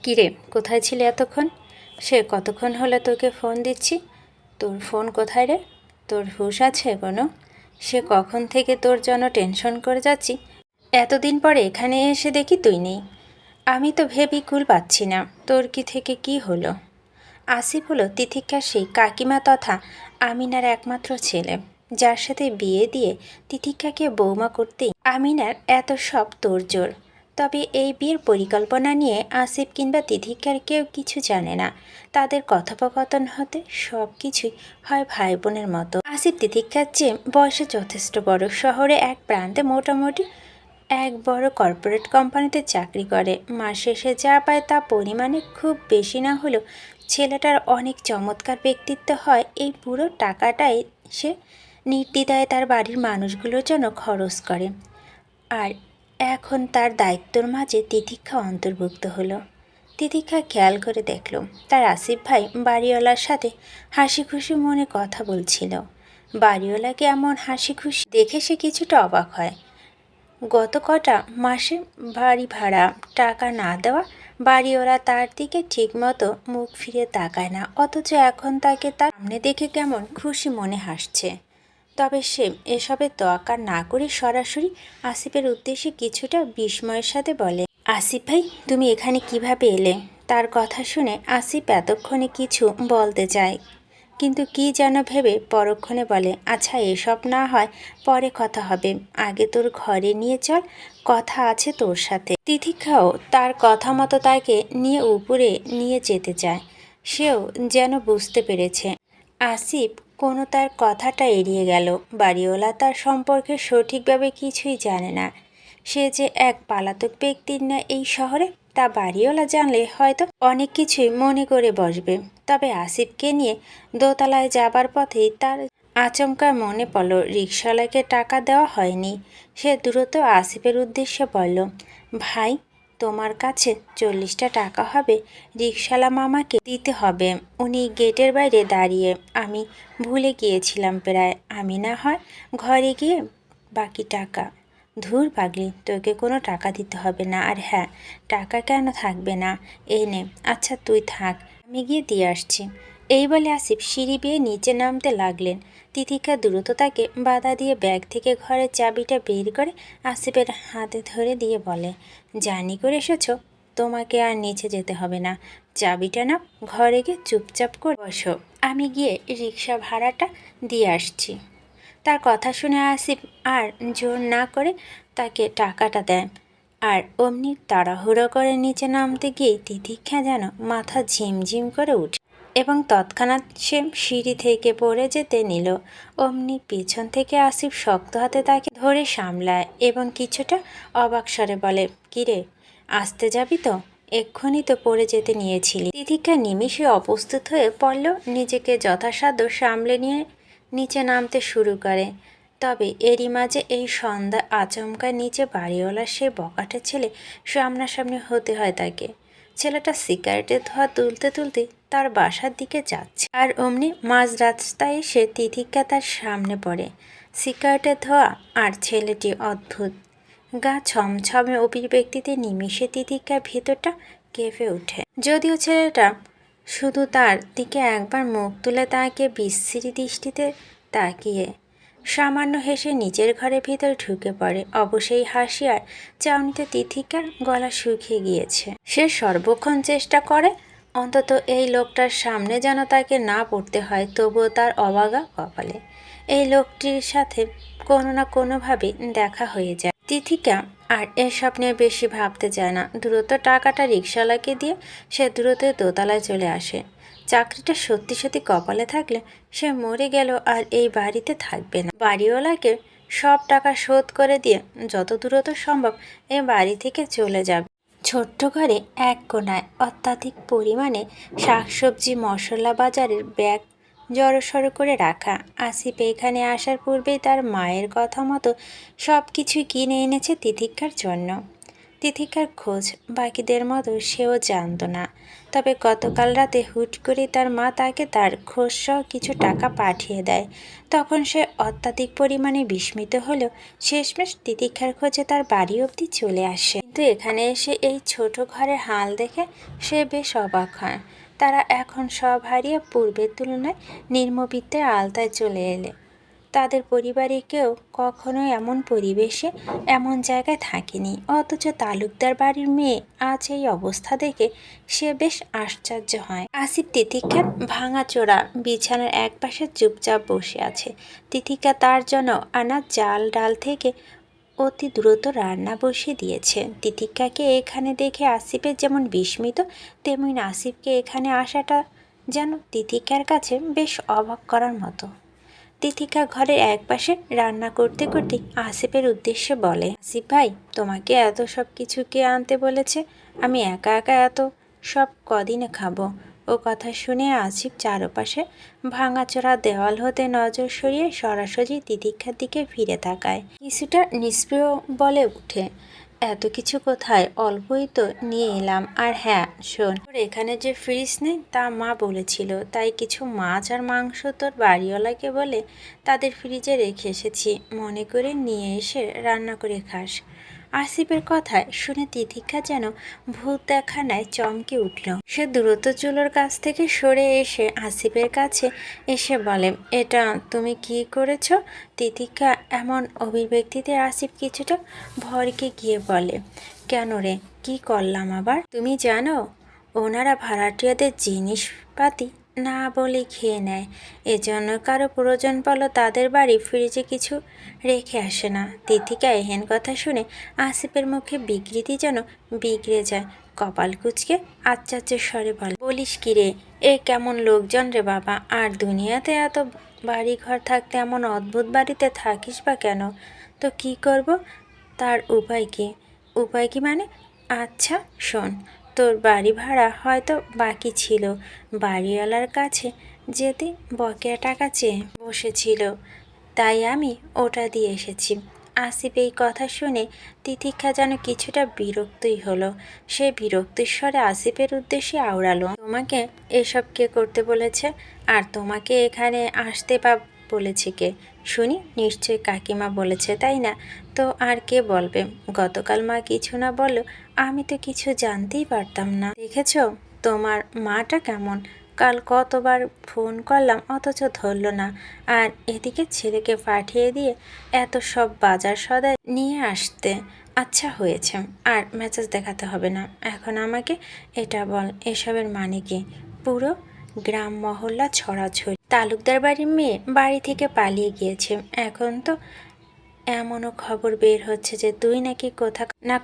কিরে, কোথায় ছিলে এতক্ষণ? সে কতক্ষণ হলো তোকে ফোন দিচ্ছি। তোর ফোন কোথায় রে? তোর হুঁশ আছে কোনো? সে কখন থেকে তোর জন্য টেনশন করে যাচ্ছি, এতদিন পরে এখানে এসে দেখি তুই নেই। আমি তো ভেবেই কুল পাচ্ছি না তোর কি থেকে কি হলো। আসিফ হলো তিথিকার সেই কাকিমা তথা আমিনার একমাত্র ছেলে, যার সাথে বিয়ে দিয়ে তিথিকাকে বৌমা করতেই আমিনার এত সব তোড়জোড়। তবে এই বিয়ের পরিকল্পনা নিয়ে আসিফ কিংবা তিথিকার কেউ কিছু জানে না। তাদের কথোপকথন হতে সব কিছুই হয় ভাই বোনের মতো। আসিফ তিথিকার চেয়ে বয়সে যথেষ্ট বড়, শহরে এক প্রান্তে মোটামুটি এক বড় কর্পোরেট কোম্পানিতে চাকরি করে। মাস শেষে যা পায় তা পরিমাণে খুব বেশি না হলেও ছেলেটার অনেক চমৎকার ব্যক্তিত্ব হয়। এই পুরো টাকাটাই সে নির্দ্বিধায় তার বাড়ির মানুষগুলোর জন্য খরচ করে। আর এখন তার দায়িত্বর মাঝে তিতিক্ষা অন্তর্ভুক্ত হলো। তিতিক্ষা খেয়াল করে দেখল তার আসিফ ভাই বাড়িওয়ালার সাথে হাসি খুশি মনে কথা বলছিল। বাড়িওয়ালাকে এমন হাসি খুশি দেখে সে কিছুটা অবাক হয়। গত কটা মাসে বাড়ি ভাড়া টাকা না দেওয়া বাড়িওয়ালা তার দিকে ঠিকমতো মুখ ফিরে তাকায় না, অথচ এখন তাকে তার সামনে দেখে কেমন খুশি মনে হাসছে। তবে সে এসবের তোয়াক্কা না করে সরাসরি আসিফের উদ্দেশ্যে কিছুটা বিস্ময়ের সাথে বলে, আসিফ ভাই, তুমি এখানে কিভাবে এলে? তার কথা শুনে আসিফ এতক্ষণে কিছু বলতে চায়, কিন্তু কি যেন ভেবে পরক্ষণে বলে, আচ্ছা এসব না হয় পরে কথা হবে, আগে তোর ঘরে নিয়ে চল, কথা আছে তোর সাথে। তিথিকাও তার কথা মতো তাকে নিয়ে উপরে নিয়ে যেতে চায়। সেও যেন বুঝতে পেরেছে আসিফ কোনো তার কথাটা এড়িয়ে গেল। বাড়িওয়ালা তার সম্পর্কে সঠিকভাবে কিছুই জানে না। সে যে এক পলাতক ব্যক্তির না এই শহরে, তা বাড়িওয়ালা জানলে হয়তো অনেক কিছুই মনে করে বসবে। তবে আসিফকে নিয়ে দোতলায় যাবার পথেই তার আচমকা মনে পড়ল রিকশাওয়ালাকে টাকা দেওয়া হয়নি। সে দ্রুত আসিফের উদ্দেশ্যে বলল, ভাই, তোমার কাছে 40টা টাকা হবে, রিকশালা মামাকে দিতে হবে, উনি গেটের বাইরে দাঁড়িয়ে, আমি ভুলে গিয়েছিলাম প্রায়, আমি না হয় ঘরে গিয়ে বাকি টাকা। ধুর পাগলি, তোকে কোনো টাকা দিতে হবে না। আর হ্যাঁ, টাকা কেন থাকবে না, এই নে। আচ্ছা তুই থাক, আমি গিয়ে দিয়ে আসছি। এই বলে আসিফ সিঁড়ি বেয়ে নিচে নামতে লাগলেন। তিথিকা দ্রুত তাকে বাধা দিয়ে ব্যাগ থেকে ঘরের চাবিটা বের করে আসিফের হাতে ধরে দিয়ে বলে, জার্নি করে এসেছো, তোমাকে আর নিচে যেতে হবে না, চাবিটা না, ঘরে গিয়ে চুপচাপ করে বসো, আমি গিয়ে রিক্সা ভাড়াটা দিয়ে আসছি। তার কথা শুনে আসিফ আর জোর না করে তাকে টাকাটা দেয়। আর অমনি তাড়াহুড়ো করে নিচে নামতে গিয়ে তিতিক্ষা যেন মাথা ঝিমঝিম করে উঠে এবং তৎক্ষণাৎ সে সিঁড়ি থেকে পড়ে যেতে নিল। অমনি পেছন থেকে আসিফ শক্ত হাতে তাকে ধরে সামলায় এবং কিছুটা অবাক স্বরে বলে, কিরে, আসতে যাবি তো? এক্ষুনি তো পড়ে যেতে নিয়েছিলি। তিতিক্ষা নিমিষে অপ্রস্তুত হয়ে পড়ল, নিজেকে যথাসাধ্য সামলে নিয়ে নিচে নামতে শুরু করে। তবে এরই মাঝে এই সন্ধ্যা আচমকা নিচে বাড়িওয়ালার সে বকাটে ছেলে সামনাসামনি হতে হয় তাকে। ছেলেটা সিগারেটের ধোঁয়া তুলতে তুলতে তার বাসার দিকে যাচ্ছে, আর অমনি মাঝ রাস্তায় এসে তিথিকা তার সামনে পড়ে। সিগারেটের ধোঁয়া আর ছেলেটি অদ্ভুত গা ছমছমে অভিব্যক্তিতে নিমিষে তিথিকার ভেতরটা কেঁপে ওঠে। যদিও ছেলেটা শুধু তার দিকে একবার মুখ তুলে তাকে বিশ্রী দৃষ্টিতে তাকিয়ে সামান্য হেসে নিজের ঘরের ভিতর ঢুকে পড়ে। অবশ্যই হাসি আর চাউনিতে তিথিকার গলা শুকিয়ে গিয়েছে। সে সর্বক্ষণ চেষ্টা করে অন্তত এই লোকটার সামনে যেন তাকে না পড়তে হয়, তবুও তার অবাগা কপালে এই লোকটির সাথে কোনো না কোনোভাবে দেখা হয়ে যায়। তিথিকা আর এসব নিয়ে বেশি ভাবতে চায় না। দ্রুত টাকাটা রিকশাওয়ালাকে দিয়ে সে দ্রুত দোতলায় চলে আসে। চাকরিটা সত্যি সত্যি কপালে থাকলে সে মরে গেল আর এই বাড়িতে থাকবে না। বাড়িওয়ালাকে সব টাকা শোধ করে দিয়ে যত দ্রুত সম্ভব এ বাড়ি থেকে চলে যাবে। ছোট্ট ঘরে এক কোণায় অত্যাধিক পরিমাণে শাকসবজি মশলা বাজারের ব্যাগ জড়সড় করে রাখা। আসিফ এখানে আসার পূর্বেই তার মায়ের কথা মতো সব কিছুই কিনে এনেছে তিথিকার জন্য। তিথিকার খোঁজ বাকিদের মতো সেও জানতো না। তবে গতকাল রাতে হুট করে তার মা তাকে তার খোঁজসহ কিছু টাকা পাঠিয়ে দেয়। তখন সে অত্যাধিক পরিমাণে বিস্মিত হলেও শেষমেশ তিতিক্ষার খোঁজে তার বাড়ি অবধি চলে আসে। কিন্তু এখানে এসে এই ছোট ঘরের হাল দেখে সে বেশ অবাক হয়। তারা এখন সব হারিয়ে পূর্বের তুলনায় নিম্নবিত্তের আওতায় চলে এলে। তাদের পরিবারে কেউ কখনোই এমন পরিবেশে এমন জায়গায় থাকেনি, অথচ তালুকদার বাড়ির মেয়ে আজ এই অবস্থা দেখে সে বেশ আশ্চর্য হয়। আসিফ তিতিক্ষার ভাঙাচোরা বিছানার একপাশে চুপচাপ বসে আছে। তিতিক্ষা তার জন্য আনা চাল ডাল থেকে অতি দ্রুত রান্না বসিয়ে দিয়েছে। তিতিক্ষাকে এখানে দেখে আসিফের যেমন বিস্মিত, তেমনি আসিফকে এখানে আসাটা যেন তিতিক্ষার কাছে বেশ অবাক করার মতো। তিথিকা ঘরের একপাশে রান্না করতে করতে আসিফের উদ্দেশ্যে বলে, আসিফ ভাই, তোমাকে এত সব কিছু কে আনতে বলেছে? আমি একা একা এত সব কদিনে খাবো? ও কথা শুনে আসিফ চারপাশে ভাঙাচোরা দেওয়াল হতে নজর সরিয়ে সরাসরি তিতিক্ষার দিকে ফিরে তাকায়। কিছুটা নিষ্প্রিয় বলে উঠে, এত কিছু কোথায়, অল্পই তো নিয়ে এলাম। আর হ্যাঁ শোন, তোর এখানে যে ফ্রিজ নেই তা মা বলেছিল, তাই কিছু মাছ আর মাংস তোর বাড়িওয়ালাকে বলে তাদের ফ্রিজে রেখে এসেছি, মনে করে নিয়ে এসে রান্না করে খাস। আসিফের কথায় শুনে তিতিক্ষা যেন ভূত দেখা নেয় চমকে উঠল। সে দ্রুত চুলোর কাছ থেকে সরে এসে আসিফের কাছে এসে বলে, এটা তুমি কি করেছ? তিতিক্ষা এমন অভিব্যক্তিতে আসিফ কিছুটা ভরকে গিয়ে বলে, কেন রে, কি করলাম আবার? তুমি জানো ওনারা ভাড়াটিয়াদের জিনিসপাতি না বলে খেয়ে নেয়, এজন্য কারো প্রয়োজন পড়লো তাদের বাড়ি ফ্রিজে কিছু রেখে আসে না। তিথিকা এহেন কথা শুনে আসিফের মুখে বিকৃতি যেন বিগড়ে যায়। কপাল কুঁচকে আশ্চর্যের স্বরে বলে, বলিস কি রে, এ কেমন লোকজন রে বাবা? আর দুনিয়াতে এত বাড়ি ঘর থাকতে এমন অদ্ভুত বাড়িতে থাকিস বা কেন? তো কি করব? তার উপায় কি? উপায় কি মানে? আচ্ছা শোন, তোর বাড়ি ভাড়া হয়তো বাকি ছিল, বাড়িওয়ালার কাছে যেতে বকেয়া টাকা চেয়ে বসেছিল, তাই আমি ওটা দিয়ে এসেছি। আসিফ এই কথা শুনে তিতিক্ষা যেন কিছুটা বিরক্তই হলো। সে বিরক্তির স্বরে আসিফের উদ্দেশ্যে আওড়ালো, তোমাকে এসব কে করতে বলেছে? আর তোমাকে এখানে আসতে বা বলেছে কে শুনি? নিশ্চয়ই কাকিমা বলেছে, তাই না? তো আর কে বলবে? গতকাল মা কিছু না বললো আমি তো কিছু জানতেই পারতাম না। দেখেছ তোমার মাটা কেমন? কাল কতবার ফোন করলাম অথচ ধরল না, আর এদিকে ছেলেকে পাঠিয়ে দিয়ে এত সব বাজার সদাই নিয়ে আসতে। আচ্ছা হয়েছে, আর মেজাজ দেখাতে হবে না। এখন আমাকে এটা বল, এসবের মানে কি? পুরো গ্রাম মহল্লা ছড়াছড়ি তালুকদার বাড়ির মেয়ে বাড়ি থেকে পালিয়ে গিয়েছে। এখন তো এমনও খবর বের হচ্ছে যে তুই নাকি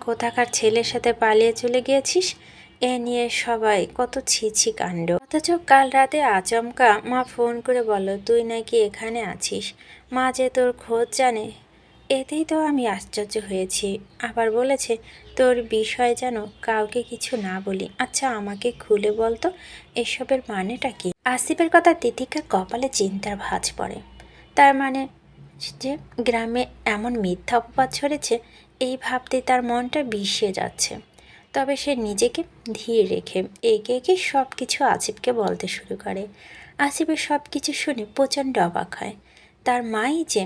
কোথাকার ছেলের সাথে পালিয়ে চলে গিয়েছিস। এ নিয়ে সবাই কত ছি কাণ্ড। অথচ কাল রাতে আচমকা মা ফোন করে বলল তুই নাকি এখানে আছিস। মা যে তোর খোঁজ জানে, এতেই তো আমি আশ্চর্য হয়েছি। আবার বলেছে তোর বিষয় যেন কাউকে কিছু না বলি। আচ্ছা আমাকে খুলে বলতো এসবের মানেটা কি? আসিফের কথা তিতিকার কপালে চিন্তার ভাঁজ পড়ে। তার মানে যে গ্রামে এমন মিথ্যা অপবাদ ছড়েছে, এই ভাবতেই তার মনটা বিষিয়ে যাচ্ছে। তবে সে নিজেকে ধীর রেখে একে একে সব কিছু আসিফকে বলতে শুরু করে। আসিফের সব কিছু শুনে প্রচণ্ড অবাক হয়। তার মাই যে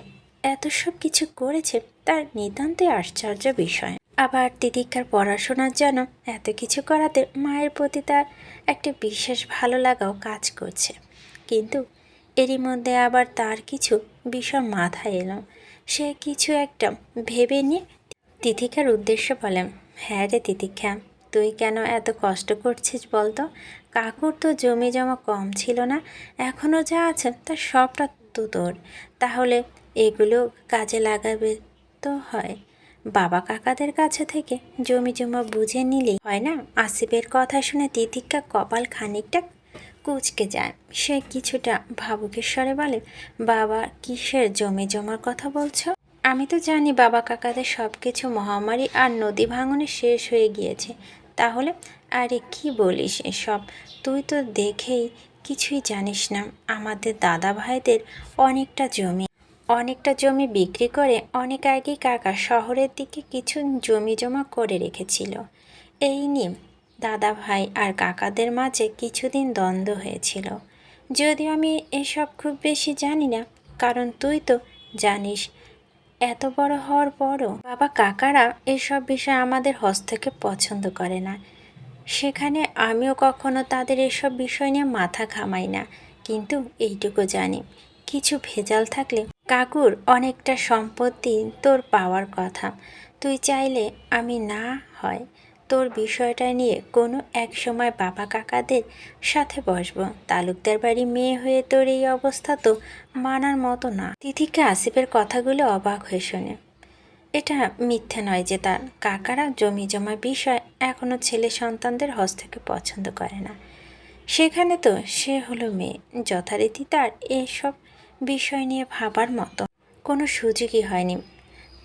এত সব কিছু করেছে তার নিতান্তই আশ্চর্য বিষয়। আবার তিতিক্ষার পড়াশোনার জন্য এত কিছু করাতে মায়ের প্রতি তার একটা বিশেষ ভালো লাগাও কাজ করছে। কিন্তু এরই মধ্যে আবার তার কিছু বিষয় মাথায় এলো। সে কিছু একটা ভেবে নিয়ে তিতিক্ষার উদ্দেশ্যে বলেন, হ্যাঁ রে তিতিক্ষা, তুই কেন এত কষ্ট করছিস বলতো? কাকুর তো জমি জমা কম ছিল না, এখনও যা আছে তার সবটা তো তোর। তাহলে এগুলো কাজে লাগাবে তো হয়। বাবা কাকাদের কাছে থেকে জমি জমা বুঝে নিলেই হয় না? আসিফের কথা শুনে তিতিক্ষা কপাল খানিকটা কুঁচকে যায়। সে কিছুটা ভাবুকের স্বরে বলে, বাবা কিসের জমি জমার কথা বলছো? আমি তো জানি বাবা কাকাদের সব কিছু মহামারী আর নদী ভাঙনে শেষ হয়ে গিয়েছে। তাহলে? আরে কি বলিস এসব? তুই তো দেখেই কিছুই জানিস না। আমাদের দাদা ভাইদের অনেকটা জমি অনেকটা জমি বিক্রি করে অনেক আগেই কাকা শহরের দিকে কিছু জমি জমা করে রেখেছিল। এই নিয়ে দাদা ভাই আর কাকাদের মাঝে কিছুদিন দ্বন্দ্ব হয়েছিল। যদিও আমি এসব খুব বেশি জানি না, কারণ তুই তো জানিস এত বড় হওয়ার পরও বাবা কাকারা এসব বিষয় আমাদের হস্তক্ষেপ পছন্দ করে না। সেখানে আমিও কখনো তাদের এসব বিষয় নিয়ে মাথা ঘামাই না। কিন্তু এইটুকু জানি, কিছু ভেজাল থাকলে কাকুর অনেকটা সম্পত্তি তোর পাওয়ার কথা। তুই চাইলে আমি না হয় তোর বিষয়টা নিয়ে কোনো এক সময় বাবা কাকাদের সাথে বসবো। তালুকদার বাড়ি মেয়ে হয়ে তোর এই অবস্থা তো মানার মতো না। তিথিকে আসিফের কথাগুলো অবাক হয়ে শোনে। এটা মিথ্যে নয় যে তার কাকারা জমি জমা বিষয় এখনও ছেলে সন্তানদের হস্তক্ষেপ পছন্দ করে না। সেখানে তো সে হলো মেয়ে, যথারীতি তার এসব বিষয় নিয়ে ভাবার মতো কোনো সুযোগই হয়নি।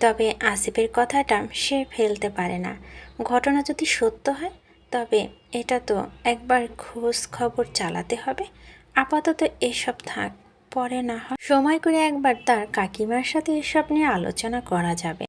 তবে আসিফের কথাটা সে ফেলতে পারে না। ঘটনা যদি সত্য হয় তবে এটা তো একবার খোঁজ খবর চালাতে হবে। আপাতত এসব থাক, পরে না হয় সময় করে একবার তার কাকিমার সাথে এসব নিয়ে আলোচনা করা যাবে।